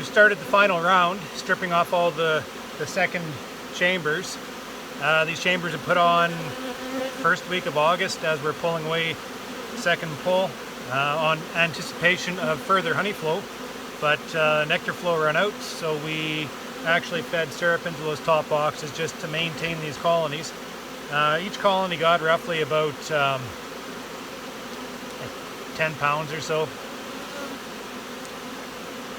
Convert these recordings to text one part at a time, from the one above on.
We started the final round, stripping off all the second chambers. These chambers are put on first week of August as we're pulling away second pull on anticipation of further honey flow, but nectar flow ran out, so we actually fed syrup into those top boxes just to maintain these colonies. Each colony got roughly about 10 pounds or so,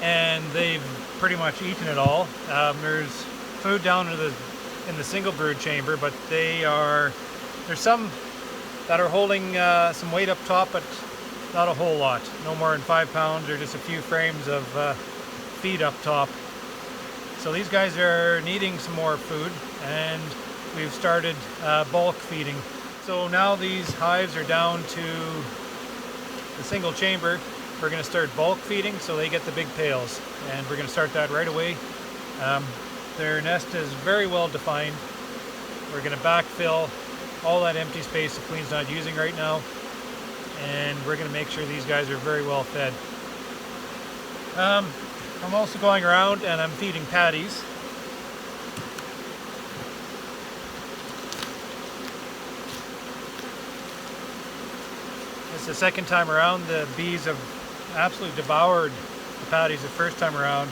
and they've pretty much eaten it all. There's food down in the single brood chamber, but there's some that are holding some weight up top, but not a whole lot. No more than 5 pounds or just a few frames of feed up top. So these guys are needing some more food, and we've started bulk feeding. So now these hives are down to the single chamber. We're going to start bulk feeding so they get the big pails, and we're going to start that right away. Their nest is very well defined. We're going to backfill all that empty space the queen's not using right now, and we're going to make sure these guys are very well fed. I'm also going around and I'm feeding patties. It's the second time around. The bees have absolutely devoured the patties the first time around,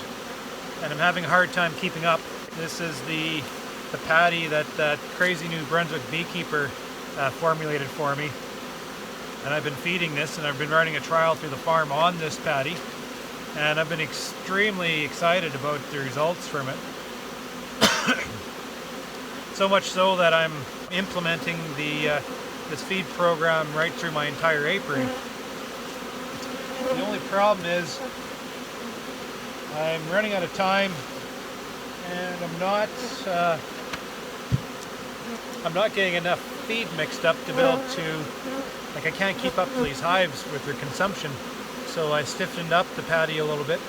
and I'm having a hard time keeping up. This is the patty that crazy New Brunswick beekeeper formulated for me, and I've been feeding this, and I've been running a trial through the farm on this patty, and I've been extremely excited about the results from it. So much so that I'm implementing this feed program right through my entire apiary. The only problem is I'm running out of time, and I'm not getting enough feed mixed up to be able to, like, I can't keep up to these hives with their consumption. So I stiffened up the patty a little bit,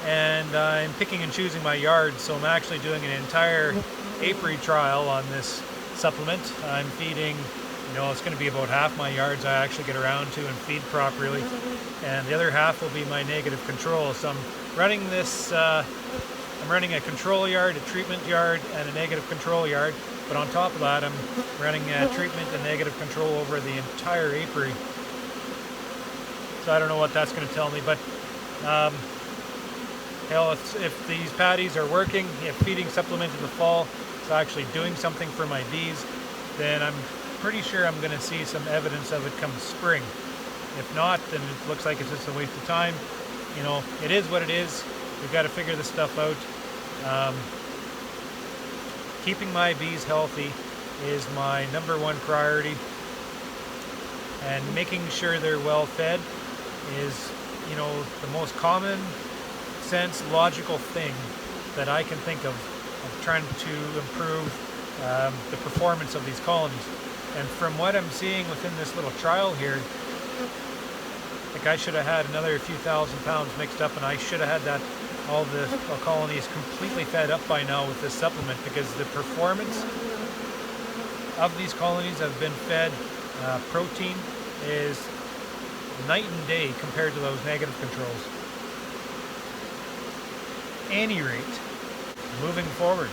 and I'm picking and choosing my yards. So I'm actually doing an entire apiary trial on this supplement. I'm feeding, it's going to be about half my yards I actually get around to and feed properly, and the other half will be my negative control. So I'm running this, I'm running a control yard, a treatment yard, and a negative control yard, but on top of that I'm running a treatment and negative control over the entire apiary. So I don't know what that's going to tell me, but if these patties are working, if feeding supplement in the fall is actually doing something for my bees, then I'm pretty sure I'm going to see some evidence of it come spring. If not, then it looks like it's just a waste of time. It is what it is. We've got to figure this stuff out. Keeping my bees healthy is my #1 priority, and making sure they're well fed is, the most common sense, logical thing that I can think of trying to improve the performance of these colonies. And from what I'm seeing within this little trial here, like, I should have had another few thousand pounds mixed up, and I should have had all the colonies completely fed up by now with this supplement, because the performance of these colonies have been fed protein is night and day compared to those negative controls. At any rate, moving forward.